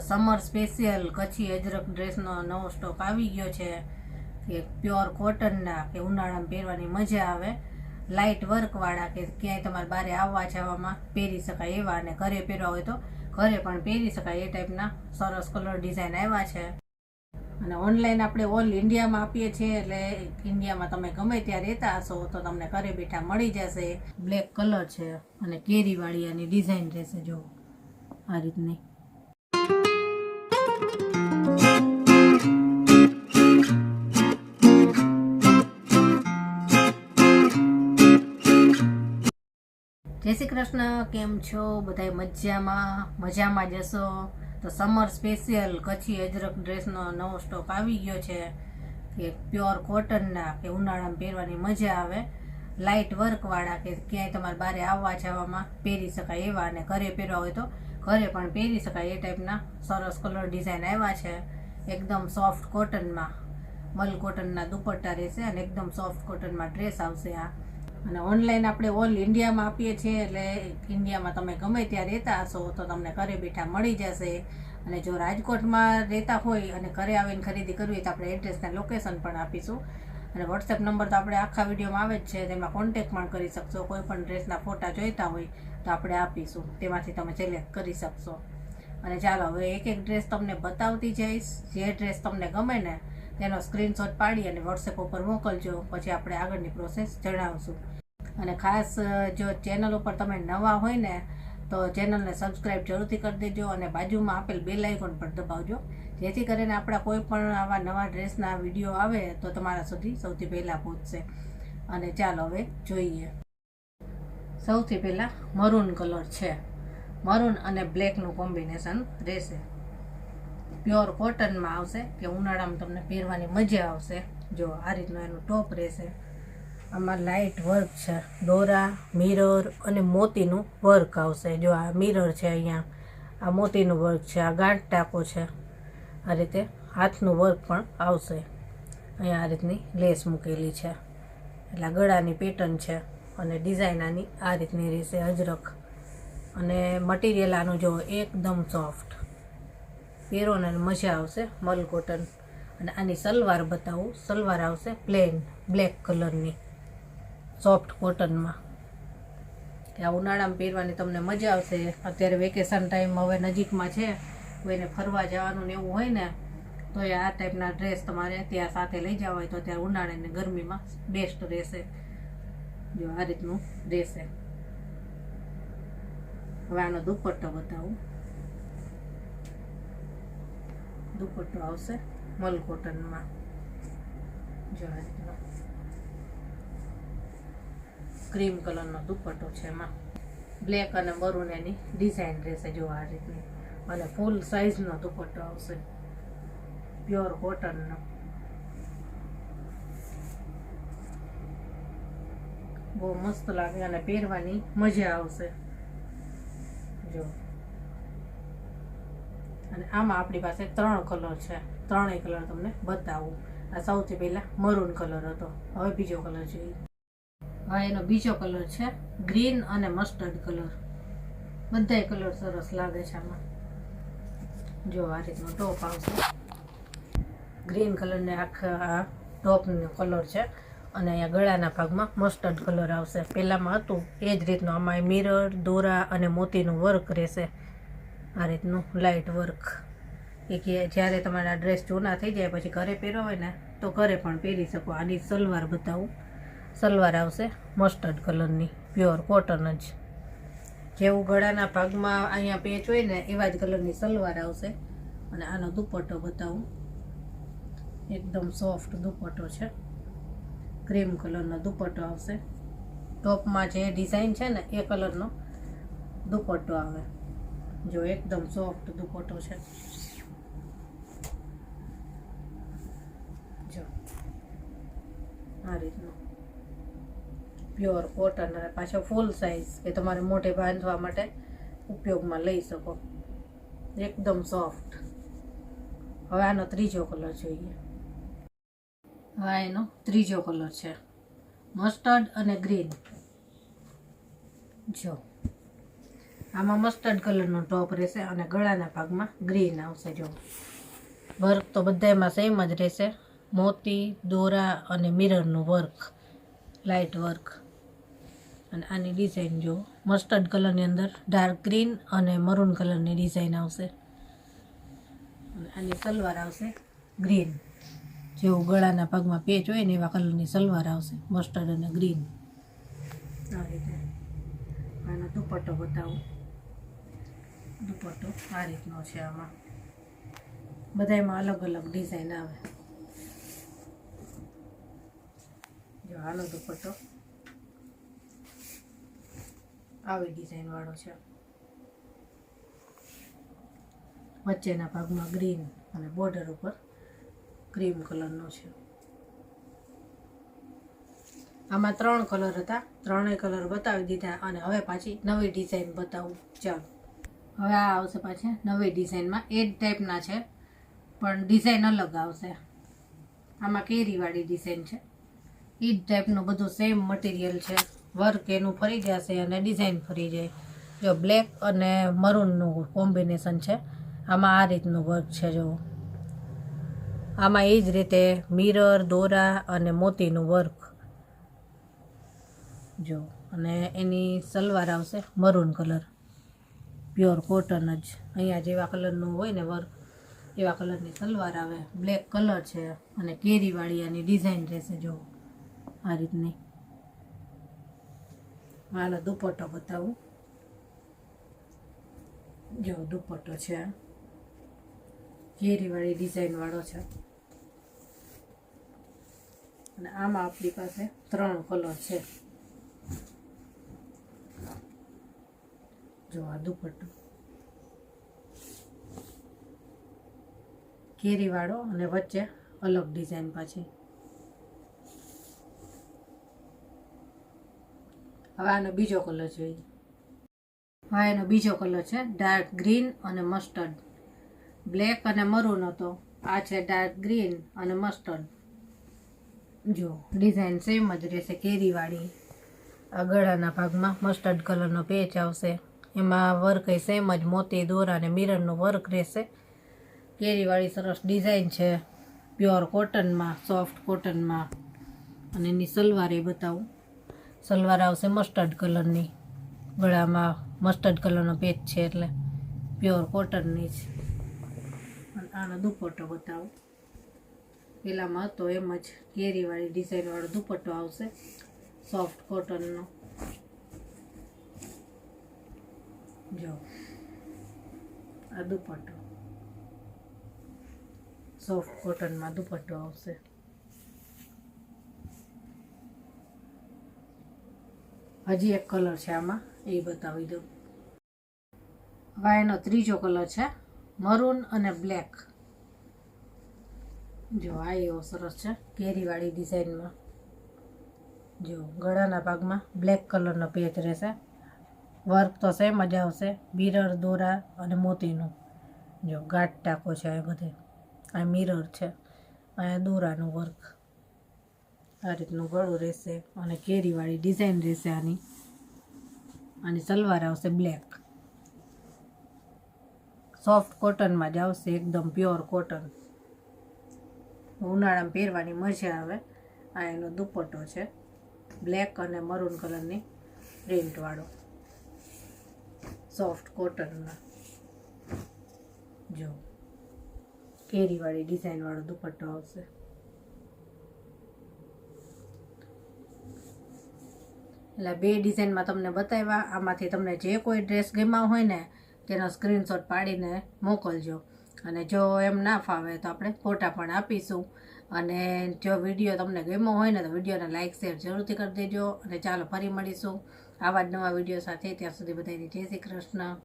તો summer special Kutchi અજરક ડ્રેસનો નવો stock આવી ગયો છે કે પ્યોર કોટનના કે ઉનાળામાં પહેરવાની મજા આવે, લાઇટ વર્કવાળા કે ક્યાંય તમારે બહાર આવવા જવામાં પહેરી શકાય એવા, અને ઘરે પહેરવા હોય તો ઘરે પણ પહેરી શકાય એ ટાઈપના સરસ કલર ડિઝાઇન આવ્યા છે. અને ઓનલાઈન આપણે ઓલ ઇન્ડિયામાં આપીએ છીએ, એટલે ઇન્ડિયામાં તમે ગમે ત્યાં રહેતા હશો તો તમને ઘરે બેઠા મળી જશે. બ્લેક કલર છે અને કેરીવાળી આની ડિઝાઇન રહેશે, જો આ રીતની. જય શ્રી કૃષ્ણ, કેમ છો બધાય? મજામાં જશો. તો સમર સ્પેશિયલ કચ્છી અજરક ડ્રેસનો નવો સ્ટોક આવી ગયો છે કે પ્યોર કોટનના કે ઉનાળામાં પહેરવાની મજા આવે, લાઇટ વર્કવાળા કે ક્યાંય તમારે બહાર આવવા જવામાં પહેરી શકાય એવા, અને ઘરે પહેરવા હોય તો ઘરે પણ પહેરી શકાય એ ટાઈપના સરસ કલર ડિઝાઇન આવ્યા છે. એકદમ સોફ્ટ કોટનમાં મલ કોટનના દુપટ્ટા રહેશે અને એકદમ સોફ્ટ કોટનમાં ડ્રેસ આવશે આ. અને ઓનલાઈન આપણે ઓલ ઇન્ડિયામાં આપીએ છીએ, એટલે ઇન્ડિયામાં તમે ગમે ત્યાં રહેતા હશો તો તમને ઘરે બેઠા મળી જશે. અને જો રાજકોટમાં રહેતા હોય અને ઘરે આવીને ખરીદી કરવી હોય તો આપણે એડ્રેસના લોકેશન પણ આપીશું. અને વોટ્સએપ નંબર તો આપણે આખા વિડીયોમાં આવે જ છે, તેમાં કોન્ટેક્ટ પણ કરી શકશો. કોઈ પણ ડ્રેસના ફોટા જોઈતા હોય તો આપણે આપીશું, તેમાંથી તમે સિલેક્ટ કરી શકશો. અને ચાલો હવે એક એક ડ્રેસ તમને બતાવતી જઈશ. જે ડ્રેસ તમને ગમે ને તેનો સ્ક્રીનશોટ પાડી અને વોટ્સએપ ઉપર મોકલજો, પછી આપણે આગળની પ્રોસેસ જણાવશું. અને ખાસ જો ચેનલ ઉપર તમે નવા હોય ને તો ચેનલને સબસ્ક્રાઈબ જરૂરથી કરી દેજો, અને બાજુમાં આપેલ બેલ આઇકોન પર દબાવજો, જેથી કરીને આપણા કોઈ પણ આવા નવા ડ્રેસના વિડીયો આવે તો તમારા સુધી સૌથી પહેલાં પહોંચશે. અને ચાલો હવે જોઈએ. સૌથી પહેલાં મરૂન કલર છે. મરૂન અને બ્લેકનું કોમ્બિનેશન રહેશે. પ્યોર કોટનમાં આવશે કે ઉનાળામાં તમને પહેરવાની મજા આવશે. જો આ રીતનું એનું ટોપ રહેશે. આમાં લાઇટ વર્ક છે, દોરા, મિરર અને મોતીનું વર્ક આવશે. જો આ મિરર છે, અહીંયા આ મોતીનું વર્ક છે, આ ગાંઠ ટાંકો છે, આ રીતે હાથનું વર્ક પણ આવશે. અહીંયા આ રીતની લેસ મૂકેલી છે, એટલે ગળાની પેટર્ન છે, અને ડિઝાઇન આની આ રીતની રહેશે અજરક. અને મટીરિયલ આનું જો એકદમ સોફ્ટ, પહેરો ને મજા આવશે, મલ કોટન. અને આની સલવાર બતાવું. સલવાર આવશે પ્લેન બ્લેક કલરની સોફ્ટ કોટનમાં. આ ઉનાળામાં પહેરવાની તમને મજા આવશે. અત્યારે વેકેશન ટાઈમ હવે નજીકમાં છે, કોઈને ફરવા જવાનું ને એવું હોય ને તો એ આ ટાઈપના ડ્રેસ તમારે ત્યાં સાથે લઈ જવા હોય તો ત્યારે ઉનાળાને ગરમીમાં બેસ્ટ રહેશે. જો આ રીતનું રહેશે. હવે આનો દુપટ્ટો બતાવું. દુપટ્ટો આવશે મલ કોટનમાં. જો આ રીતનો ક્રીમ કલરનો દુપટ્ટો છે, એમાં બ્લેક અને મરૂન એની ડિઝાઇન રહેશે. જો આ રીતની. અને ફૂલ સાઇઝનો દુપટ્ટો આવશે, પ્યોર કોટનનો. બહુ મસ્ત લાગે અને પહેરવાની મજા આવશે. જો અને આમાં આપણી પાસે 3 કલર છે. 3 કલર તમને બતાવું. આ સૌથી પહેલા મરૂન કલર હતો. હવે બીજો કલર જોઈએ. હા, એનો બીજો કલર છે ગ્રીન અને મસ્ટર્ડ કલર. બધાય કલર સરસ લાગે છે આમાં. જો આ રીતનો ટોપ આવશે. ગ્રીન કલરને આખા ટોપનો કલર છે, અને અહીંયા ગળાના ભાગમાં મસ્ટર્ડ કલર આવશે. પહેલામાં હતું એ જ રીતનું. આમાં મિરર, દોરા અને મોતીનું વર્ક રહેશે. આ રીતનું લાઇટ વર્ક. એ કે જ્યારે તમારા ડ્રેસ જૂના થઈ જાય પછી ઘરે પહેરવા હોય ને તો ઘરે પણ પહેરી શકો. આની સલવાર બતાવું. સલવાર આવશે મસ્ટર્ડ કલરની, પ્યોર કોટન જ. જેવું ગળાના ભાગમાં અહીંયા પેચ હોય ને એવા જ કલરની સલવાર આવશે. અને આનો દુપટ્ટો બતાવું. એકદમ સોફ્ટ દુપટ્ટો છે, ક્રીમ કલરનો દુપટ્ટો આવશે. ટોપમાં જે ડિઝાઇન છે ને એ કલરનો દુપટ્ટો આવે. જો એકદમ સોફ્ટ દુપટ્ટો છે. જો આ રીતનો પ્યોર કોટન, અને પાછો ફૂલ સાઇઝ કે તમારે મોઢે બાંધવા માટે ઉપયોગમાં લઈ શકો. એકદમ સોફ્ટ. હવે આનો ત્રીજો કલર જોઈએ. હા, એનો ત્રીજો કલર છે મસ્ટર્ડ અને ગ્રીન. જો આમાં મસ્ટર્ડ કલરનો ટોપ રહેશે અને ગળાના ભાગમાં ગ્રીન આવશે. જો વર્ક તો બધામાં સેમ જ રહેશે. મોતી, દોરા અને મિરરનું વર્ક, લાઇટ વર્ક. અને આની ડિઝાઇન જો મસ્ટર્ડ કલરની અંદર ડાર્ક ગ્રીન અને મરૂન કલરની ડિઝાઇન આવશે. અને આની સલવાર આવશે ગ્રીન, જેવું ગળાના ભાગમાં પેચ હોય ને એવા કલરની સલવાર આવશે, મસ્ટર્ડ અને ગ્રીન. આ રીતે આનો દુપટ્ટો બતાવું. દુપટ્ટો આ રીતનો છે. આમાં બધામાં અલગ અલગ ડિઝાઇન આવે. જો આનો દુપટ્ટો આવી ડિઝાઇન વાળો છે. વચ્ચેના ભાગમાં ગ્રીન અને બોર્ડર ઉપર ક્રીમ કલરનો છે. આમાં 3 કલર હતા, 3 કલર બતાવી દીધા અને હવે પાછી નવી ડિઝાઇન બતાવું. ચાલો હવે આ આવશે પાછી નવી ડિઝાઇનમાં. એ જ ટાઈપના છે પણ ડિઝાઇન અલગ આવશે. આમાં કેરીવાળી ડિઝાઇન છે. એ જ ટાઈપનું બધું સેમ મટીરિયલ છે. વર્ક એનું ફરી જશે અને ડિઝાઇન ફરી જાય. જો બ્લેક અને મરૂનનું કોમ્બિનેશન છે. આમાં આ રીતનું વર્ક છે. જો આમાં એ જ રીતે મિરર, દોરા અને મોતીનું વર્ક. જો અને એની સલવાર આવશે મરૂન કલર, પ્યોર કોટન જ. અહીંયા જેવા કલરનું હોય ને વર્ક એવા કલરની સલવાર આવે. બ્લેક કલર છે અને કેરીવાળી આની ડિઝાઇન રહેશે. જો આ રીતની. આનો દુપટ્ટો બતાવું. જો દુપટ્ટો છે કેરીવાળી ડિઝાઇન વાળો છે. અને આમાં આપણી પાસે 3 કલર છે. જો આ દુપટ્ટો કેરીવાળો અને વચ્ચે અલગ ડિઝાઇન પાછી. હવે આનો બીજો કલર જોઈએ. હા, એનો બીજો કલર છે ડાર્ક ગ્રીન અને મસ્ટર્ડ. બ્લેક અને મરૂન હતો, આ છે ડાર્ક ગ્રીન અને મસ્ટર્ડ. જો ડિઝાઇન સેમ જ રહેશે કેરીવાળી. આ ગળાના ભાગમાં મસ્ટર્ડ કલરનો પેચ આવશે. એમાં વર્ક સેમ જ મોતી, દોરા અને મિરરનું વર્ક રહેશે. કેરીવાળી સરસ ડિઝાઇન છે, પ્યોર કોટનમાં, સોફ્ટ કોટનમાં. અને એની સલવાર એ બતાવું. સલવાર આવશે મસ્ટર્ડ કલરની. ગળામાં મસ્ટર્ડ કલરનો પેચ છે એટલે પ્યોર કોટનની જ. અને આનો દુપટ્ટો બતાવું. પેલામાં હતો એમ જ કેરીવાળી ડિઝાઇનવાળો દુપટ્ટો આવશે, સોફ્ટ કોટનનો. જો આ દુપટ્ટો સોફ્ટ કોટનમાં દુપટ્ટો આવશે. હજી એક કલર છે આમાં, એ બતાવી દઉં. હવે એનો ત્રીજો કલર છે મરૂન અને બ્લેક. જો આ એવો સરસ છે કેરીવાળી ડિઝાઇનમાં. જો ગળાના ભાગમાં બ્લેક કલરનો પેચ રહેશે. વર્ક તો સેમ જ આવશે, મિરર, દોરા અને મોતીનું. જો ગાંઠ ટાંકો છે આ બધે. આ મિરર છે, અહીંયા દોરાનું વર્ક. આ રીતનું ગળું રહેશે અને કેરીવાળી ડિઝાઇન રહેશે આની. આની સલવાર આવશે બ્લેક. સોફ્ટ કોટનમાં જ આવશે, એકદમ પ્યોર કોટન. ઉનાળામાં પહેરવાની મજા આવે. આ એનો દુપટ્ટો છે બ્લેક અને મરૂન કલરની પ્રિન્ટવાળો, સોફ્ટ કોટનના. જો કેરીવાળી ડિઝાઇનવાળો દુપટ્ટો આવશે. એટલે 2 ડિઝાઇનમાં તમને બતાવ્યા. આમાંથી તમને જે કોઈ ડ્રેસ ગમ્યા હોય ને તેનો સ્ક્રીનશોટ પાડીને મોકલજો. અને જો એમ ના ફાવે તો આપણે ફોટા પણ આપીશું. અને જો વિડીયો તમને ગમ્યો હોય ને તો વિડીયોને લાઇક શેર જરૂરથી કરી દેજો. અને ચાલો ફરી મળીશું આવા જ નવા વિડીયો સાથે. ત્યાં સુધી બધાને જય શ્રી કૃષ્ણ.